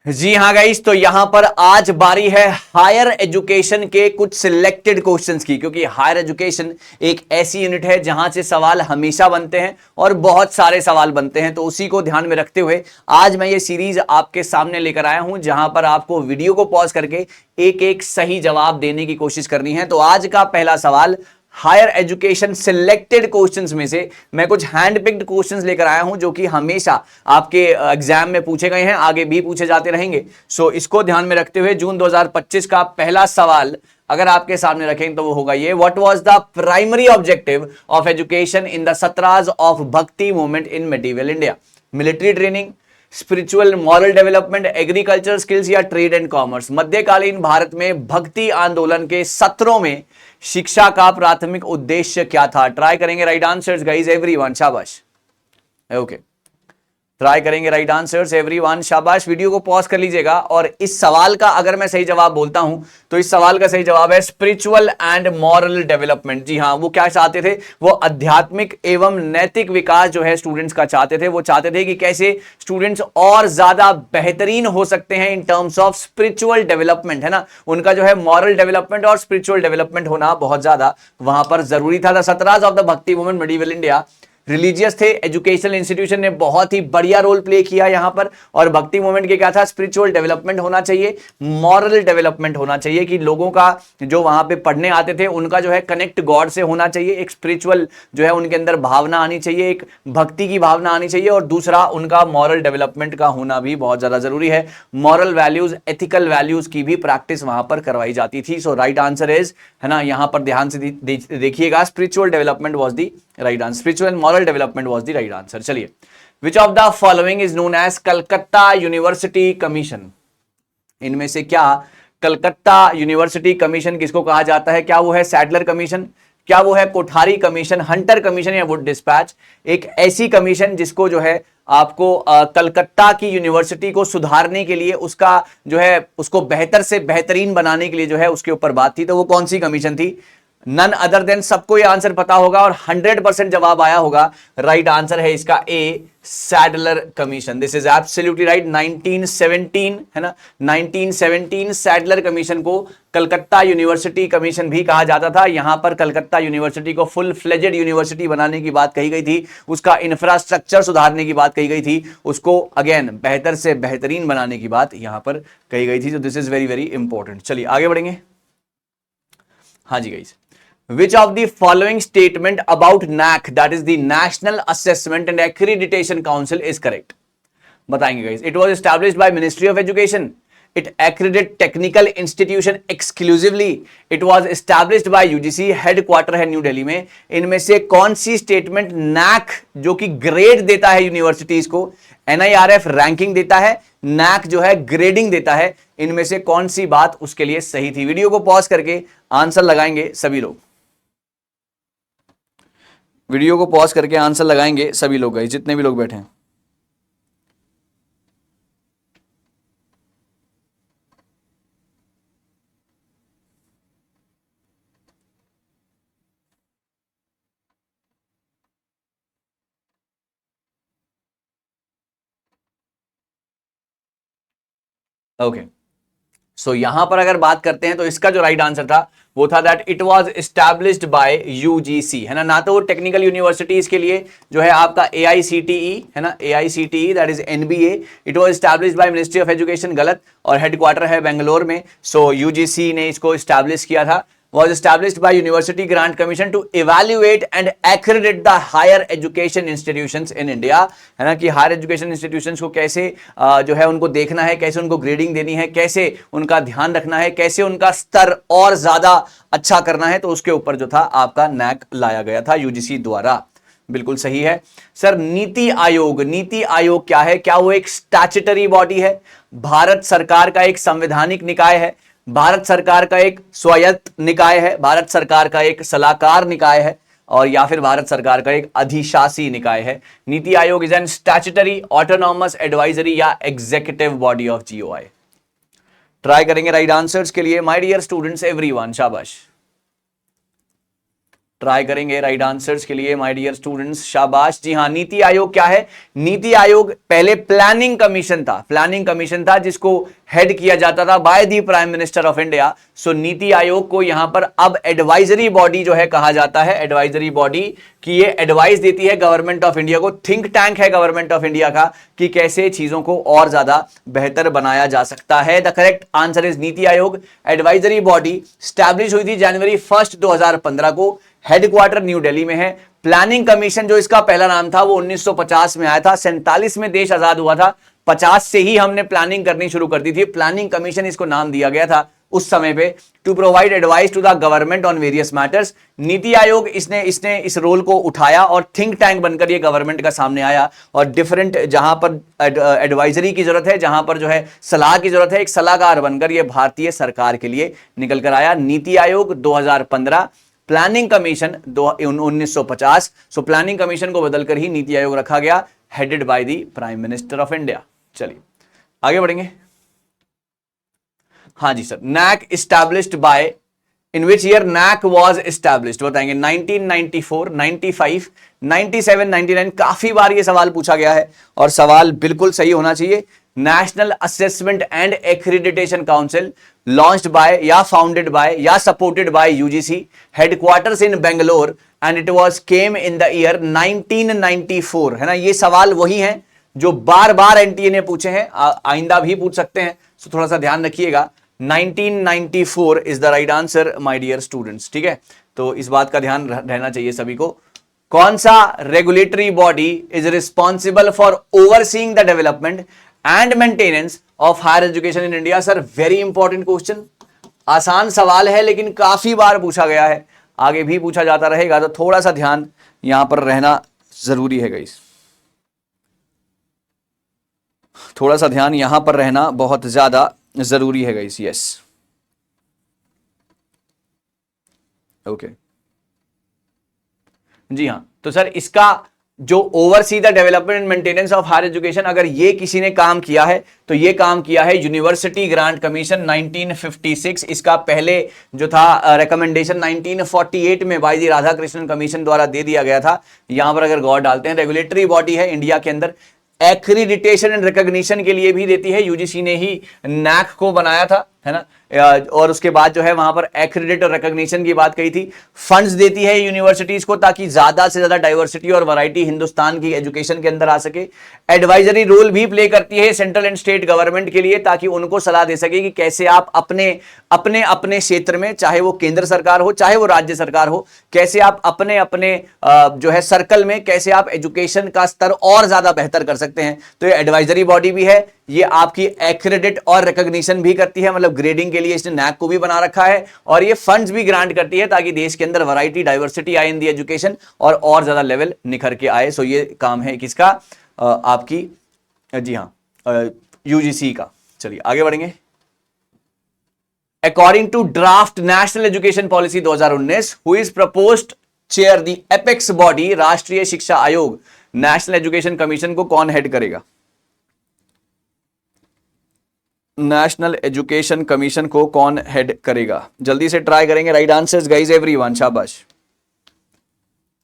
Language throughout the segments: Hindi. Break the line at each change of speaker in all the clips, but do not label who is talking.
जी हाँ गाइस, तो यहां पर आज बारी है हायर एजुकेशन के कुछ सिलेक्टेड क्वेश्चंस की, क्योंकि हायर एजुकेशन एक ऐसी यूनिट है जहां से सवाल हमेशा बनते हैं और बहुत सारे सवाल बनते हैं। तो उसी को ध्यान में रखते हुए आज मैं ये सीरीज आपके सामने लेकर आया हूं, जहां पर आपको वीडियो को पॉज करके एक एक सही जवाब देने की कोशिश करनी है। तो आज का पहला सवाल हायर एजुकेशन सिलेक्टेड क्वेश्चंस में से मैं कुछ हैंड पिक्ड क्वेश्चंस लेकर आया हूं, जो कि हमेशा आपके एग्जाम में पूछे गए हैं, आगे भी पूछे जाते रहेंगे। सो इसको ध्यान में रखते हुए जून 2025 का पहला सवाल अगर आपके सामने रखें तो वो होगा ये: what was the primary objective of education in the Sattras of Bhakti movement in medieval India? Military training, spiritual moral development, agriculture skills या ट्रेड एंड कॉमर्स? मध्यकालीन भारत में भक्ति आंदोलन के सत्रों में शिक्षा का प्राथमिक उद्देश्य क्या था? ट्राई करेंगे राइट आंसर्स गाइस एवरीवन, शाबाश। ओके, ट्राई करेंगे राइट आंसर्स एवरीवन, शाबाश। वीडियो को पॉज कर लीजिएगा। और इस सवाल का अगर मैं सही जवाब बोलता हूं तो इस सवाल का सही जवाब है स्पिरिचुअल एंड मॉरल डेवलपमेंट। जी हां, वो क्या चाहते थे? वो आध्यात्मिक एवं नैतिक विकास जो है स्टूडेंट्स का चाहते थे। वो चाहते थे कि कैसे स्टूडेंट्स और ज्यादा बेहतरीन हो सकते हैं in terms of spiritual development, है ना। उनका जो है मॉरल डेवलपमेंट और स्पिरिचुअल डेवलपमेंट होना बहुत ज्यादा वहां पर जरूरी था। द सतराज ऑफ द भक्ति मूवमेंट मेडिवल इंडिया रिलीजियस थे, एजुकेशनल इंस्टीट्यूशन ने बहुत ही बढ़िया रोल प्ले किया यहां पर। और भक्ति मूवमेंट के क्या था? स्पिरिचुअल डेवलपमेंट होना चाहिए, मॉरल डेवलपमेंट होना चाहिए, कि लोगों का जो वहां पे पढ़ने आते थे उनका जो है कनेक्ट गॉड से होना चाहिए, एक स्पिरिचुअल जो है उनके अंदर भावना आनी चाहिए, एक भक्ति की भावना आनी चाहिए, और दूसरा उनका मॉरल डेवलपमेंट का होना भी बहुत ज्यादा जरूरी है। मॉरल वैल्यूज, एथिकल वैल्यूज की भी प्रैक्टिस वहां पर करवाई जाती थी। सो राइट आंसर इज, है ना, यहां पर ध्यान से देखिएगा, spiritual development was the right answer, spiritual and moral development was the right answer. चलिए, which of the following is known as Calcutta university commission? इनमें से क्या कलकत्ता यूनिवर्सिटी कमीशन किसको कहा जाता है? क्या वो है सैडलर कमीशन, क्या वो है कोठारी कमीशन, हंटर कमीशन या वुड डिस्पैच? एक ऐसी कमीशन जिसको जो है आपको कलकत्ता की यूनिवर्सिटी को सुधारने के लिए, उसका जो है उसको बेहतर से बेहतरीन बनाने के लिए जो है उसके ऊपर बात थी, तो वो कौन सी कमीशन थी? नन अदर देन, सबको ये आंसर पता होगा और 100% जवाब आया होगा। राइट आंसर है इसका A, Sadler commission. This is absolutely right. 1917, है ना, 1917 सैडलर कमीशन को कलकत्ता यूनिवर्सिटी कमीशन भी कहा जाता था। यहां पर कलकत्ता यूनिवर्सिटी को फुल फ्लेजेड यूनिवर्सिटी बनाने की बात कही गई थी, उसका इंफ्रास्ट्रक्चर सुधारने की बात कही गई थी, उसको अगेन बेहतर से बेहतरीन बनाने की बात यहां पर कही गई थी। तो this is very very important. चलिए आगे बढ़ेंगे। हाँ जी guys, which of the following statement about NAAC, that is the National Assessment and Accreditation Council, is correct? बताएंगे guys. It was established by Ministry of Education. It accredited technical institution exclusively. It was established by UGC, headquarter है न्यू दिल्ली में। इनमें से कौन सी स्टेटमेंट NAAC जो कि ग्रेड देता है यूनिवर्सिटीज को, NIRF रैंकिंग देता है, NAAC जो है ग्रेडिंग देता है, इनमें से कौन सी बात उसके लिए सही थी? वीडियो को पॉज करके आंसर लगाएंगे सभी लोग, वीडियो को पॉज करके आंसर लगाएंगे सभी लोग, जितने भी लोग बैठे हैं। ओके, सो यहां पर अगर बात करते हैं तो इसका जो राइट आंसर था वो था that it was established bye UGC, है ना तो वो टेक्निकल यूनिवर्सिटीज के लिए जो है आपका एआईसीटीई, है ना, AICTE that is NBA, it was established by ministry of education, गलत, और हेडक्वार्टर है बेंगलोर में। सो यूजीसी ने इसको एस्टैब्लिश किया था। was established by University Grant Commission to evaluate and accredit the higher education institutions in India, है ना, कि हायर एजुकेशन इंस्टीट्यूशंस को कैसे जो है उनको देखना है, कैसे उनको ग्रेडिंग देनी है, कैसे उनका ध्यान रखना है, कैसे उनका स्तर और ज्यादा अच्छा करना है, तो उसके ऊपर जो था आपका NAAC लाया गया था यूजीसी द्वारा। बिल्कुल सही है सर। नीति आयोग, नीति आयोग क्या है? क्या वो एक स्टैट्यूटरी बॉडी है, भारत सरकार का एक संवैधानिक निकाय है, भारत सरकार का एक स्वायत्त निकाय है, भारत सरकार का एक सलाहकार निकाय है, और या फिर भारत सरकार का एक अधिशासी निकाय है? NITI Aayog is an statutory, autonomous, advisory या executive body of GOI? Try करेंगे राइट आंसर्स के लिए माय डियर स्टूडेंट्स एवरीवन, शाबाश। ट्राई करेंगे राइट आंसर्स के लिए माय डियर स्टूडेंट्स, शाबाश। जी हाँ, नीति आयोग क्या है? नीति आयोग पहले प्लानिंग कमीशन था, प्लानिंग कमीशन था जिसको हेड किया जाता था by the prime minister of India. So NITI Aayog को यहां पर अब एडवाइजरी बॉडी जो है कहा जाता है, एडवाइजरी बॉडी कि ये एडवाइस देती है गवर्नमेंट ऑफ इंडिया को, थिंक टैंक है गवर्नमेंट ऑफ इंडिया का कि कैसे चीजों को और ज्यादा बेहतर बनाया जा सकता है। The correct answer is NITI Aayog. Advisory body establish हुई थी जनवरी 1 2015 को, हेडक्वार्टर न्यू दिल्ली में है। प्लानिंग कमीशन जो इसका पहला नाम था वो 1950 में आया था, 47 में देश आजाद हुआ था, 50 से ही हमने प्लानिंग करनी शुरू कर दी थी। प्लानिंग कमीशन इसको नाम दिया गया था उस समय पे, to provide advice to the government on various matters. NITI Aayog इसने इस रोल को उठाया और थिंक टैंक बनकर ये गवर्नमेंट का सामने आया और डिफरेंट जहां पर एडवाइजरी की जरूरत है, जहां पर जो है सलाह की जरूरत है, एक सलाहकार बनकर ये भारतीय सरकार के लिए निकल कर आया। NITI Aayog 2015, planning commission 1950। So planning commission को बदलकर ही नीति आयोग रखा गया, headed by the prime minister of India. चलिए आगे बढ़ेंगे। हाँ जी sir, NAAC established by, in which year NAAC was established बताएंगे? 1994, 95, 97, 99। काफी बार ये सवाल पूछा गया है और सवाल बिल्कुल सही होना चाहिए। National assessment and accreditation council, launched by या फाउंडेड बाय या supported by UGC, headquarters in Bangalore and it was came in the year 1994, है ना। ये सवाल वही है जो बार बार एनटीए ने पूछे हैं, आइंदा भी पूछ सकते हैं, तो थोड़ा सा ध्यान रखिएगा। 1994 is the right answer my dear students, ठीक है। तो इस बात का ध्यान रहना चाहिए सभी को। कौन सा regulatory body is responsible for overseeing the development and maintenance of higher education in India? Sir very important question, आसान सवाल है लेकिन काफी बार पूछा गया है, आगे भी पूछा जाता रहेगा, तो थोड़ा सा ध्यान यहां पर रहना जरूरी है गाइस, थोड़ा सा ध्यान यहां पर रहना बहुत ज्यादा जरूरी है गाइस। यस, ओके, जी हाँ। तो सर इसका जो oversee the development and maintenance of higher education, अगर ये किसी ने काम किया है तो ये काम किया है यूनिवर्सिटी ग्रांट कमीशन 1956। इसका पहले जो था रिकमेंडेशन 1948 में बाई दी राधाकृष्णन कमीशन द्वारा दे दिया गया था। यहां पर अगर गौर डालते हैं, रेगुलेटरी बॉडी है इंडिया के अंदर, एक्रीडिटेशन एंड रिकॉग्निशन के लिए भी देती है, यूजीसी ने ही नैक को बनाया था, है ना। और उसके बाद जो है वहां पर एक्रेडिट और रिकॉग्निशन की बात कही थी। फंड्स देती है यूनिवर्सिटीज को ताकि ज्यादा से ज्यादा डाइवर्सिटी और वैरायटी हिंदुस्तान की एजुकेशन के अंदर आ सके। एडवाइजरी रोल भी प्ले करती है सेंट्रल एंड स्टेट गवर्नमेंट के लिए, ताकि उनको सलाह दे सके कि कैसे आप अपने अपने अपने क्षेत्र में, चाहे वो केंद्र सरकार हो चाहे वो राज्य सरकार हो, कैसे आप अपने अपने जो है सर्कल में कैसे आप एजुकेशन का स्तर और ज्यादा बेहतर कर सकते हैं। तो ये एडवाइजरी बॉडी भी है, ये आपकी एक्रेडिट और रिकॉग्निशन भी करती है, मतलब ग्रेडिंग के लिए इसने नैक को भी बना रखा है, और ये फंड्स भी ग्रांट करती है ताकि देश के अंदर वैरायटी डाइवर्सिटी आए इन दी एजुकेशन और ज्यादा लेवल निखर के आए। सो ये काम है किसका? आपकी, जी हाँ, यूजीसी का। चलिए आगे बढ़ेंगे। According to draft national education policy 2019, who is proposed chair the apex body, Rashtriya Shiksha आयोग, नेशनल एजुकेशन कमीशन को कौन हेड करेगा? नेशनल एजुकेशन कमीशन को कौन हेड करेगा? जल्दी से ट्राई करेंगे राइट आंसर्स गाइस, एवरीवन, शाबाश।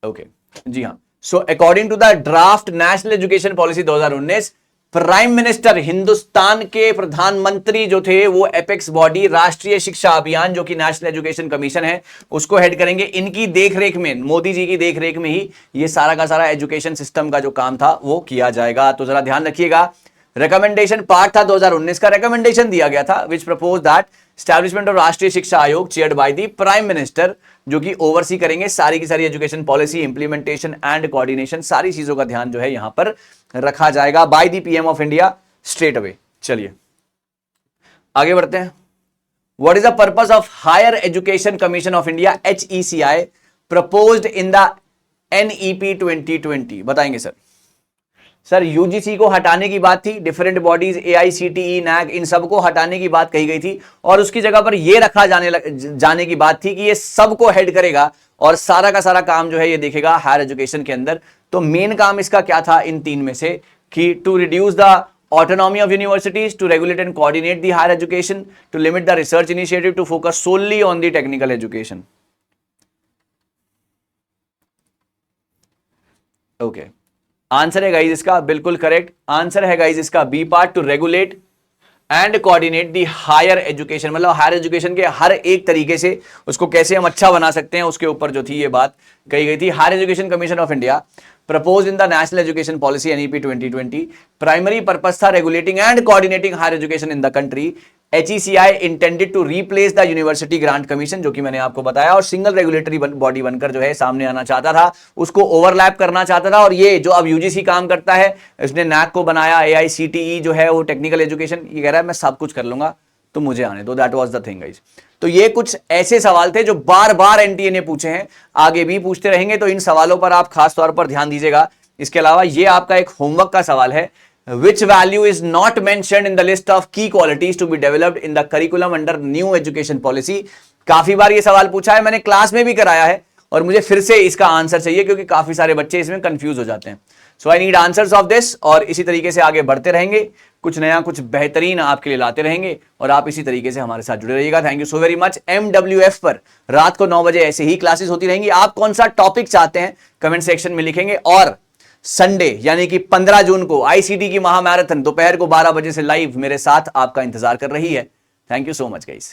ओके, जी हाँ। So according to the draft national education policy 2019, prime minister, Hindustan के प्रधानमंत्री जो थे वो एपेक्स बॉडी, राष्ट्रीय शिक्षा अभियान जो कि नेशनल एजुकेशन कमीशन है, उसको हेड करेंगे। इनकी देखरेख में, मोदी जी की देखरेख में ही ये सारा का सारा एजुकेशन सिस्टम का जो काम था वो किया जाएगा। तो जरा ध्यान रखिएगा, रिकमेंडेशन पार्ट था 2019 का, रिकमेंडेशन दिया गया था विच प्रपोज दैट एस्टैब्लिशमेंट ऑफ राष्ट्रीय शिक्षा आयोग chaired by the prime minister, जो कि ओवरसी करेंगे सारी की सारी education policy, implementation and coordination, सारी चीजों का ध्यान जो है यहां पर रखा जाएगा by the PM of India straight away. चलिए आगे बढ़ते हैं। What is the purpose of higher education commission of India, HECI, proposed in the NEP 2020? बताएंगे सर। सर यूजीसी को हटाने की बात थी, डिफरेंट बॉडीज AICTE, नैक, इन सबको हटाने की बात कही गई थी, और उसकी जगह पर यह रखा जाने की बात थी कि ये सबको हेड करेगा और सारा का सारा काम जो है ये देखेगा हायर एजुकेशन के अंदर। तो मेन काम इसका क्या था इन तीन में से? कि to reduce the autonomy of universities, to regulate and coordinate the higher education, to limit the research initiative, to focus solely on the technical education. Okay, answer है गाइज इसका बिल्कुल करेक्ट। आंसर है गाइज इसका B part, to regulate and coordinate the higher education, मतलब हायर एजुकेशन के हर एक तरीके से उसको कैसे हम अच्छा बना सकते हैं उसके ऊपर जो थी ये बात कही गई थी। Higher education commission of India propose in the national education policy NEP 2020 primary purpose था regulating and coordinating higher education in the country. HECI intended to replace the university grant commission, जो कि मैंने आपको बताया, और सिंगल रेगुलेटरी बॉडी बनकर जो है सामने आना चाहता था, उसको ओवरलैप करना चाहता था। और ये जो अब यूजीसी काम करता है, इसने NAC को बनाया, AICTE जो है वो टेक्निकल एजुकेशन, ये कह रहा है मैं सब कुछ कर लूंगा तो मुझे आने दो। That was the thing guys. तो ये कुछ ऐसे सवाल थे जो बार बार एनटीए ने पूछे हैं, आगे भी पूछते रहेंगे, तो इन सवालों पर आप खास तौर पर ध्यान दीजिएगा। इसके अलावा ये आपका एक होमवर्क का सवाल है, which value is not mentioned in the list of key qualities to be developed in the curriculum under new education policy। काफी बार ये सवाल पूछा है, मैंने क्लास में भी कराया है और मुझे फिर से इसका आंसर चाहिए क्योंकि काफी सारे बच्चे इसमें कंफ्यूज हो जाते हैं। So I need answers of this, और इसी तरीके से आगे बढ़ते रहेंगे, कुछ नया कुछ बेहतरीन आपके लिए लाते रहेंगे और आप इसी तरीके से हमारे साथ जुड़े रहिएगा। Thank you so very much. MWF पर रात को 9 बजे ऐसे ही क्लासेस होती रहेंगी। आप कौन सा टॉपिक चाहते हैं कमेंट सेक्शन में लिखेंगे, और संडे यानी कि 15 जून को ICT की महामैराथन दोपहर को 12 बजे से लाइव मेरे साथ आपका इंतजार कर रही है। Thank you so much guys.